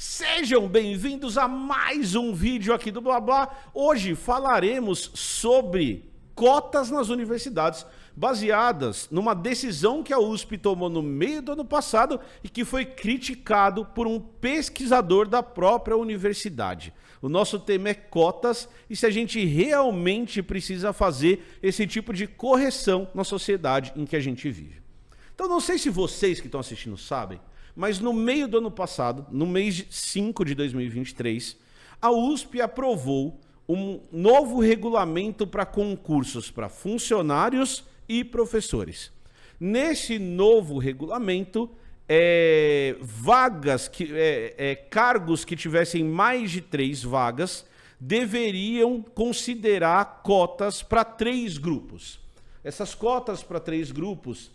Sejam bem-vindos a mais um vídeo aqui do Blá Blá. Hoje falaremos sobre cotas nas universidades, baseadas numa decisão que a USP tomou no meio do ano passado e que foi criticado por um pesquisador da própria universidade. O nosso tema é cotas e se a gente realmente precisa fazer esse tipo de correção na sociedade em que a gente vive. Então não sei se vocês que estão assistindo sabem, mas no meio do ano passado, no mês de 5 de 2023, a USP aprovou um novo regulamento para concursos para funcionários e professores. Nesse novo regulamento, cargos que tivessem mais de 3 vagas deveriam considerar cotas para 3 grupos. Essas cotas para 3 grupos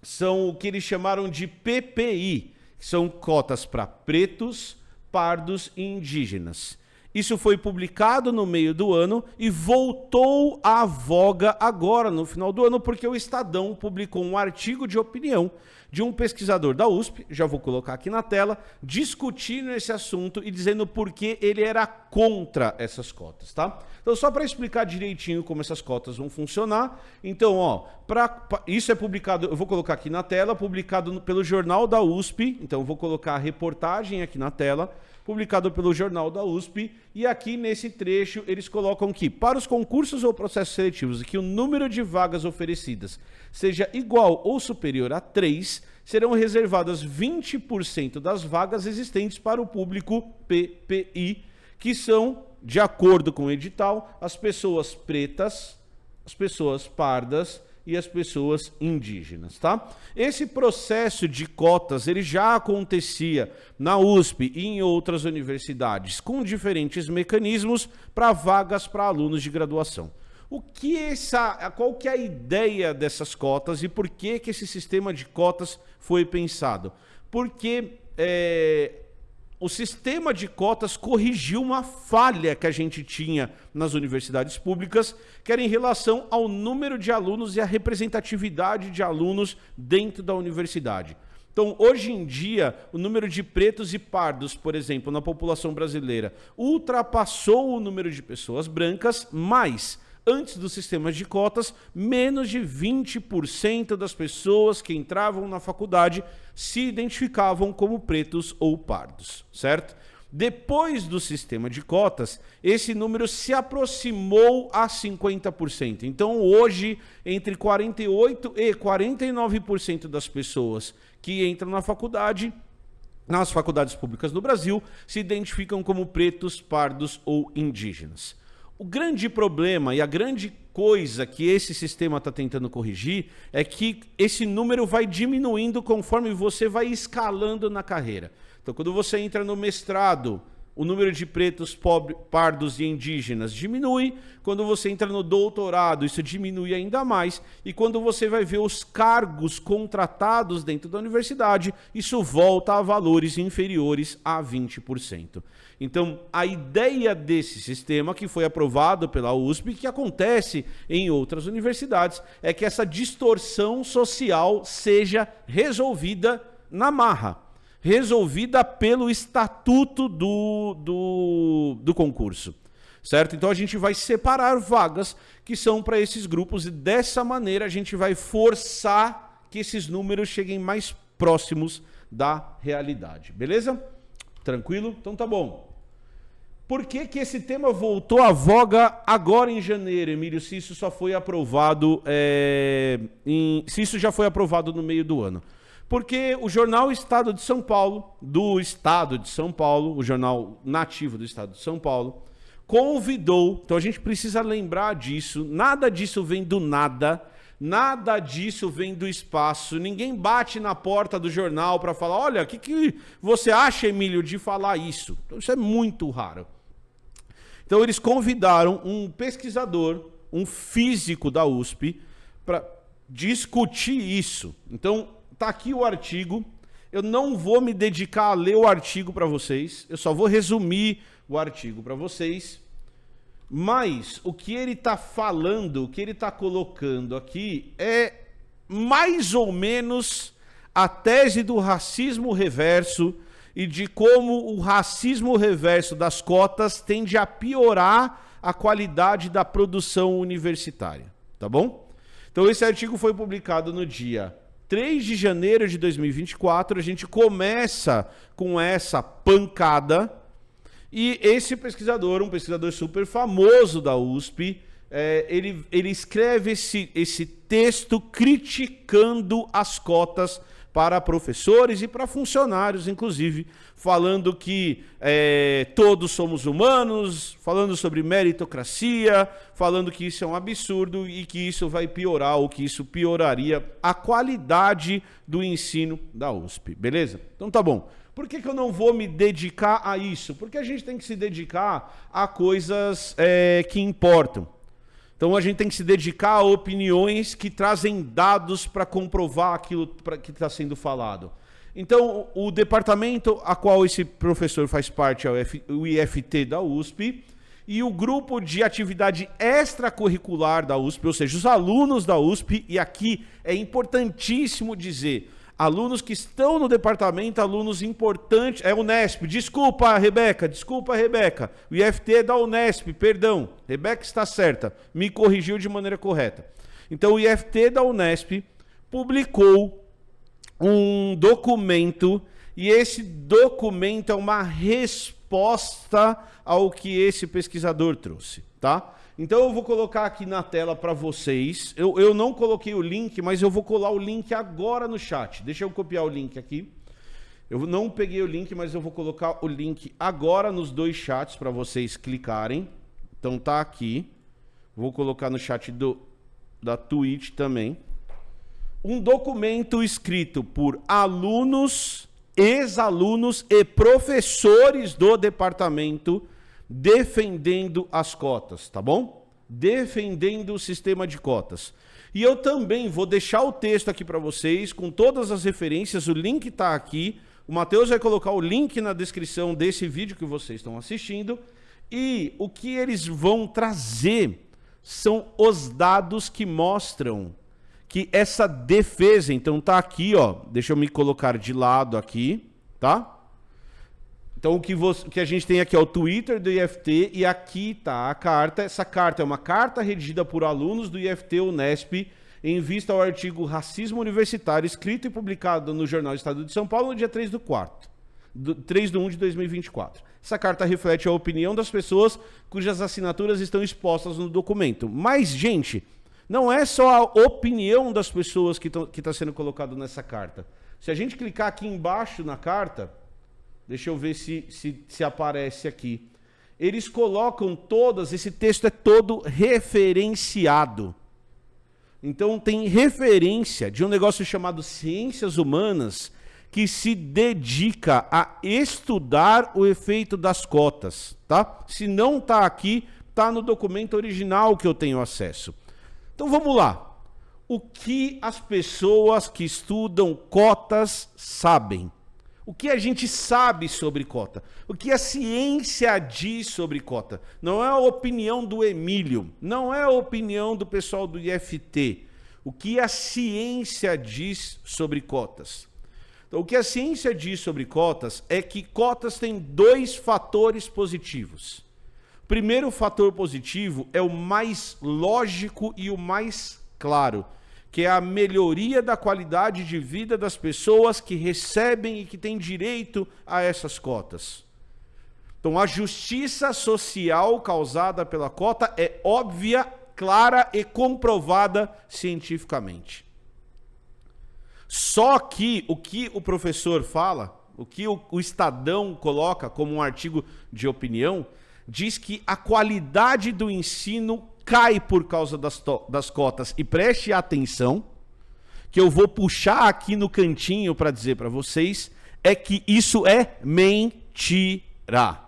são o que eles chamaram de PPI, que são cotas para pretos, pardos e indígenas. Isso foi publicado no meio do ano e voltou à voga agora, no final do ano, porque o Estadão publicou um artigo de opinião de um pesquisador da USP, já vou colocar aqui na tela, discutindo esse assunto e dizendo por que ele era contra essas cotas, tá? Então, só para explicar direitinho como essas cotas vão funcionar, então, ó, isso é publicado, eu vou colocar aqui na tela, publicado pelo Jornal da USP, então eu vou colocar a reportagem aqui na tela, publicado pelo Jornal da USP, e aqui nesse trecho eles colocam que, para os concursos ou processos seletivos, que o número de vagas oferecidas seja igual ou superior a 3, serão reservadas 20% das vagas existentes para o público PPI, que são, de acordo com o edital, as pessoas pretas, as pessoas pardas e as pessoas indígenas, tá? Esse processo de cotas, ele já acontecia na USP e em outras universidades, com diferentes mecanismos para vagas para alunos de graduação. Qual que é a ideia dessas cotas e por que esse sistema de cotas foi pensado? Porque o sistema de cotas corrigiu uma falha que a gente tinha nas universidades públicas, que era em relação ao número de alunos e a representatividade de alunos dentro da universidade. Então, hoje em dia, o número de pretos e pardos, por exemplo, na população brasileira, ultrapassou o número de pessoas brancas, mas antes dos sistemas de cotas, menos de 20% das pessoas que entravam na faculdade se identificavam como pretos ou pardos, certo? Depois do sistema de cotas, esse número se aproximou a 50%. Então, hoje, entre 48% e 49% das pessoas que entram na faculdade, nas faculdades públicas do Brasil, se identificam como pretos, pardos ou indígenas. O grande problema e a grande coisa que esse sistema está tentando corrigir é que esse número vai diminuindo conforme você vai escalando na carreira. Então, quando você entra no mestrado, o número de pretos, pardos e indígenas diminui. Quando você entra no doutorado, isso diminui ainda mais. E quando você vai ver os cargos contratados dentro da universidade, isso volta a valores inferiores a 20%. Então, a ideia desse sistema, que foi aprovado pela USP, que acontece em outras universidades, é que essa distorção social seja resolvida na marra, resolvida pelo estatuto do concurso, certo? Então, a gente vai separar vagas que são para esses grupos e, dessa maneira, a gente vai forçar que esses números cheguem mais próximos da realidade, beleza? Tranquilo? Então tá bom. Por que esse tema voltou à voga agora em janeiro, Emílio, se isso só foi aprovado, se isso já foi aprovado no meio do ano? Porque o jornal Estado de São Paulo, o jornal nativo do Estado de São Paulo, convidou, então a gente precisa lembrar disso, nada disso vem do nada, nada disso vem do espaço, ninguém bate na porta do jornal para falar, olha, o que você acha, Emílio, de falar isso? Então, isso é muito raro. Então eles convidaram um pesquisador, um físico da USP, para discutir isso. Então, tá aqui o artigo, eu não vou me dedicar a ler o artigo para vocês, eu só vou resumir o artigo para vocês, mas o que ele está falando, o que ele está colocando aqui é mais ou menos a tese do racismo reverso e de como o racismo reverso das cotas tende a piorar a qualidade da produção universitária, tá bom? Então esse artigo foi publicado no dia 3 de janeiro de 2024, a gente começa com essa pancada e esse pesquisador, um pesquisador super famoso da USP, ele escreve esse texto criticando as cotas para professores e para funcionários, inclusive, falando que todos somos humanos, falando sobre meritocracia, falando que isso é um absurdo e que isso vai piorar ou que isso pioraria a qualidade do ensino da USP, beleza? Então tá bom. Por que eu não vou me dedicar a isso? Porque a gente tem que se dedicar a coisas que importam. Então a gente tem que se dedicar a opiniões que trazem dados para comprovar aquilo que está sendo falado. Então o departamento a qual esse professor faz parte é o IFT da USP e o grupo de atividade extracurricular da USP, ou seja, os alunos da USP, e aqui é importantíssimo dizer, alunos que estão no departamento, alunos importantes, é Unesp, desculpa Rebeca, o IFT é da Unesp, perdão, Rebeca está certa, me corrigiu de maneira correta. Então o IFT da Unesp publicou um documento, e esse documento é uma resposta ao que esse pesquisador trouxe, tá? Então eu vou colocar aqui na tela para vocês. Eu não coloquei o link, mas eu vou colar o link agora no chat. Deixa eu copiar o link aqui. Eu não peguei o link, mas eu vou colocar o link agora nos dois chats para vocês clicarem. Então tá aqui. Vou colocar no chat da Twitch também. Um documento escrito por alunos, ex-alunos e professores do departamento defendendo as cotas, tá bom? Defendendo o sistema de cotas. E eu também vou deixar o texto aqui para vocês, com todas as referências, o link está aqui. O Matheus vai colocar o link na descrição desse vídeo que vocês estão assistindo. E o que eles vão trazer são os dados que mostram que essa defesa, então tá aqui, ó, deixa eu me colocar de lado aqui, tá? Então o que a gente tem aqui é o Twitter do IFT e aqui tá a carta. Essa carta é uma carta redigida por alunos do IFT Unesp em vista ao artigo Racismo Universitário, escrito e publicado no Jornal Estado de São Paulo no dia 3 de 1 de 2024. Essa carta reflete a opinião das pessoas cujas assinaturas estão expostas no documento. Mas, gente, não é só a opinião das pessoas que está sendo colocado nessa carta. Se a gente clicar aqui embaixo na carta... Deixa eu ver se aparece aqui. Eles colocam todas, esse texto é todo referenciado. Então tem referência de um negócio chamado Ciências Humanas, que se dedica a estudar o efeito das cotas, tá? Se não está aqui, está no documento original que eu tenho acesso. Então vamos lá. O que as pessoas que estudam cotas sabem? O que a gente sabe sobre cota? O que a ciência diz sobre cota? Não é a opinião do Emílio, não é a opinião do pessoal do IFT. O que a ciência diz sobre cotas? Então, o que a ciência diz sobre cotas é que cotas têm dois fatores positivos. O primeiro fator positivo é o mais lógico e o mais claro, que é a melhoria da qualidade de vida das pessoas que recebem e que têm direito a essas cotas. Então, a justiça social causada pela cota é óbvia, clara e comprovada cientificamente. Só que o que o professor fala, o que o Estadão coloca como um artigo de opinião, diz que a qualidade do ensino cai por causa das cotas. E preste atenção, que eu vou puxar aqui no cantinho para dizer para vocês, é que isso é mentira.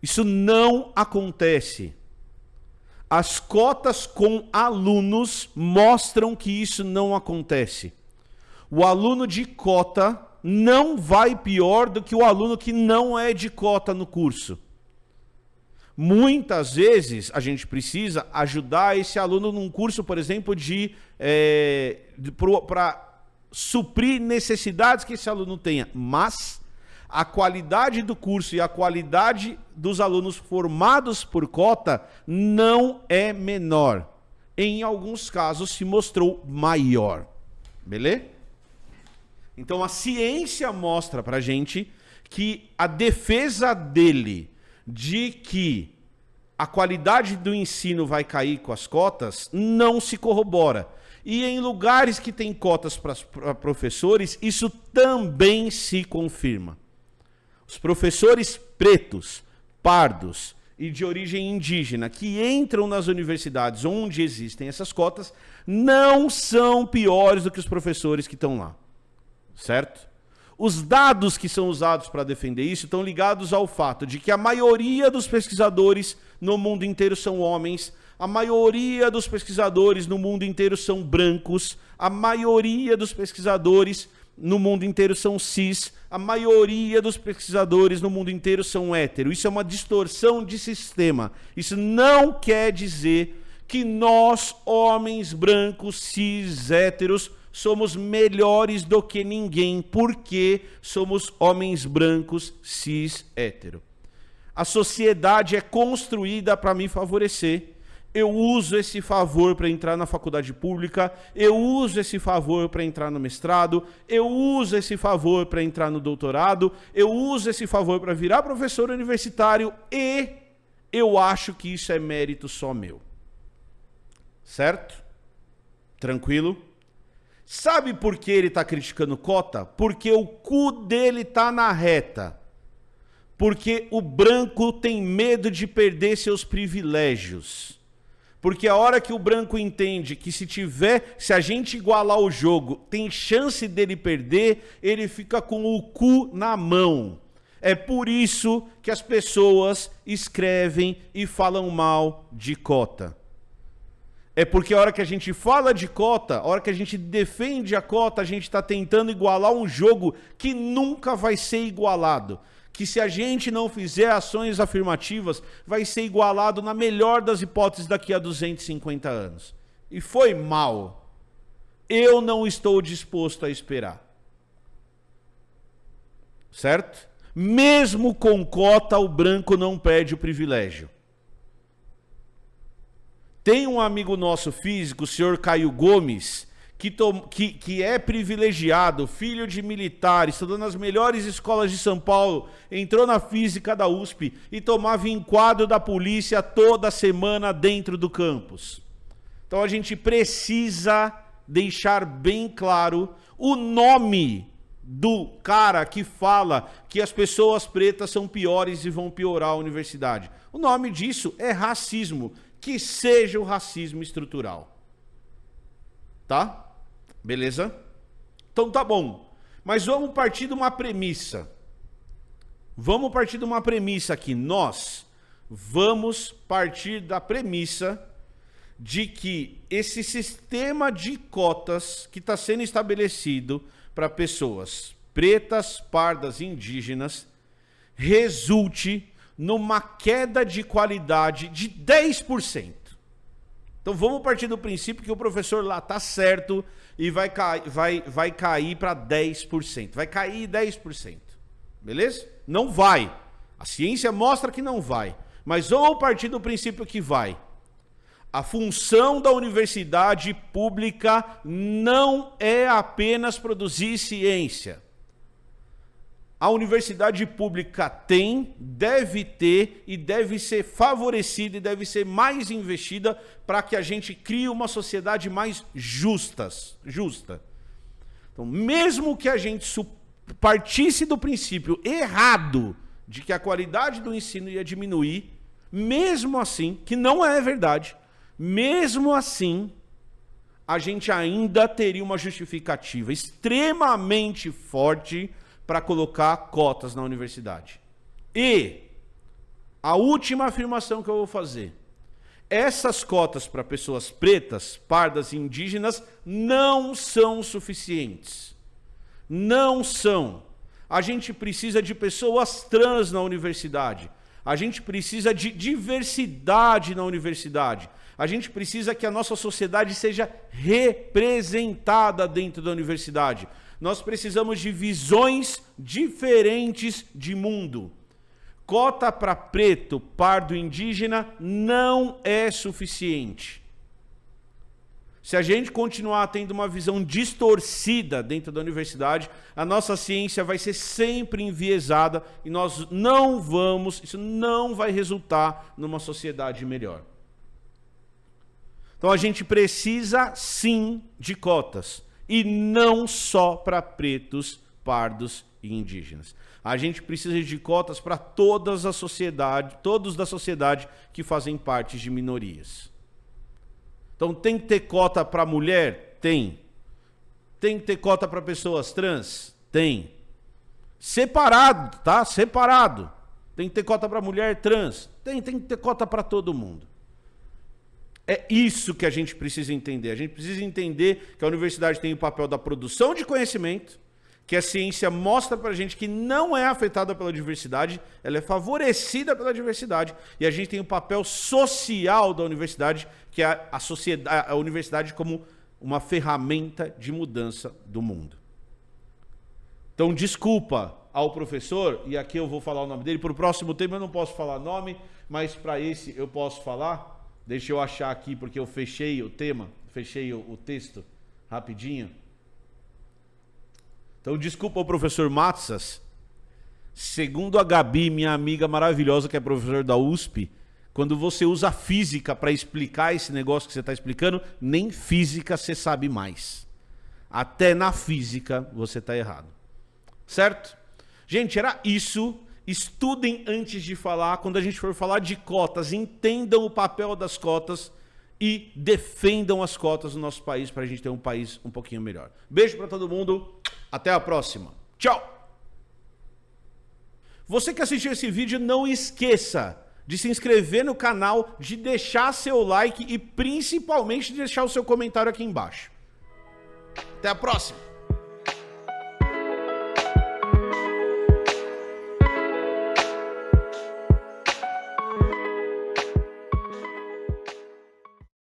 Isso não acontece. As cotas com alunos mostram que isso não acontece. O aluno de cota não vai pior do que o aluno que não é de cota no curso. Muitas vezes a gente precisa ajudar esse aluno num curso, por exemplo, para suprir necessidades que esse aluno tenha, mas a qualidade do curso e a qualidade dos alunos formados por cota não é menor. Em alguns casos se mostrou maior. Beleza? Então a ciência mostra pra gente que a defesa dele de que a qualidade do ensino vai cair com as cotas não se corrobora. E em lugares que tem cotas para professores, isso também se confirma. Os professores pretos, pardos e de origem indígena que entram nas universidades onde existem essas cotas não são piores do que os professores que estão lá. Certo? Os dados que são usados para defender isso estão ligados ao fato de que a maioria dos pesquisadores no mundo inteiro são homens, a maioria dos pesquisadores no mundo inteiro são brancos, a maioria dos pesquisadores no mundo inteiro são cis, a maioria dos pesquisadores no mundo inteiro são héteros. Isso é uma distorção de sistema. Isso não quer dizer que nós, homens brancos, cis, héteros, somos melhores do que ninguém, porque somos homens brancos, cis, hétero. A sociedade é construída para me favorecer. Eu uso esse favor para entrar na faculdade pública, eu uso esse favor para entrar no mestrado, eu uso esse favor para entrar no doutorado, eu uso esse favor para virar professor universitário e eu acho que isso é mérito só meu. Certo? Tranquilo? Sabe por que ele está criticando cota? Porque o cu dele está na reta. Porque o branco tem medo de perder seus privilégios. Porque a hora que o branco entende que se a gente igualar o jogo, tem chance dele perder, ele fica com o cu na mão. É por isso que as pessoas escrevem e falam mal de cota. É porque a hora que a gente fala de cota, a hora que a gente defende a cota, a gente está tentando igualar um jogo que nunca vai ser igualado. Que se a gente não fizer ações afirmativas, vai ser igualado na melhor das hipóteses daqui a 250 anos. E foi mal. Eu não estou disposto a esperar. Certo? Mesmo com cota, o branco não perde o privilégio. Tem um amigo nosso físico, o senhor Caio Gomes, que é privilegiado, filho de militar, estudou nas melhores escolas de São Paulo, entrou na física da USP e tomava enquadro da polícia toda semana dentro do campus. Então a gente precisa deixar bem claro o nome do cara que fala que as pessoas pretas são piores e vão piorar a universidade. O nome disso é racismo, que seja o racismo estrutural. Tá? Beleza? Então tá bom. Mas vamos partir de uma premissa. Vamos partir de uma premissa aqui. Nós vamos partir da premissa de que esse sistema de cotas que está sendo estabelecido para pessoas pretas, pardas e indígenas resulte numa queda de qualidade de 10%. Então vamos partir do princípio que o professor lá está certo e vai cair para 10%. Vai cair 10%. Beleza? Não vai. A ciência mostra que não vai. Mas vamos partir do princípio que vai. A função da universidade pública não é apenas produzir ciência. A universidade pública deve ter e deve ser favorecida e deve ser mais investida para que a gente crie uma sociedade mais justa. Então, mesmo que a gente partisse do princípio errado de que a qualidade do ensino ia diminuir, mesmo assim, que não é verdade, mesmo assim, a gente ainda teria uma justificativa extremamente forte para colocar cotas na universidade. E a última afirmação que eu vou fazer. Essas cotas para pessoas pretas, pardas e indígenas não são suficientes. Não são. A gente precisa de pessoas trans na universidade. A gente precisa de diversidade na universidade. A gente precisa que a nossa sociedade seja representada dentro da universidade. Nós precisamos de visões diferentes de mundo. Cota para preto, pardo, indígena não é suficiente. Se a gente continuar tendo uma visão distorcida dentro da universidade, a nossa ciência vai ser sempre enviesada e nós não vamos, isso não vai resultar numa sociedade melhor. Então a gente precisa sim de cotas, e não só para pretos, pardos e indígenas. A gente precisa de cotas para todas a sociedade, todos da sociedade que fazem parte de minorias. Então tem que ter cota para mulher? Tem. Tem que ter cota para pessoas trans? Tem. Separado, tá? Separado. Tem que ter cota para mulher trans? Tem que ter cota para todo mundo. É isso que a gente precisa entender. A gente precisa entender que a universidade tem o papel da produção de conhecimento, que a ciência mostra pra gente que não é afetada pela diversidade, ela é favorecida pela diversidade, e a gente tem o papel social da universidade, que é a universidade como uma ferramenta de mudança do mundo. Então, desculpa ao professor, e aqui eu vou falar o nome dele, para o próximo tema eu não posso falar nome, mas para esse eu posso falar. Deixa eu achar aqui, porque eu fechei o tema, fechei o texto rapidinho. Então, desculpa ao professor Matsas. Segundo a Gabi, minha amiga maravilhosa, que é professora da USP, quando você usa física para explicar esse negócio que você está explicando, nem física você sabe mais. Até na física você está errado. Certo? Gente, era isso. Estudem antes de falar. Quando a gente for falar de cotas, entendam o papel das cotas e defendam as cotas no nosso país para a gente ter um país um pouquinho melhor. Beijo para todo mundo. Até a próxima. Tchau! Você que assistiu esse vídeo, não esqueça de se inscrever no canal, de deixar seu like e principalmente de deixar o seu comentário aqui embaixo. Até a próxima!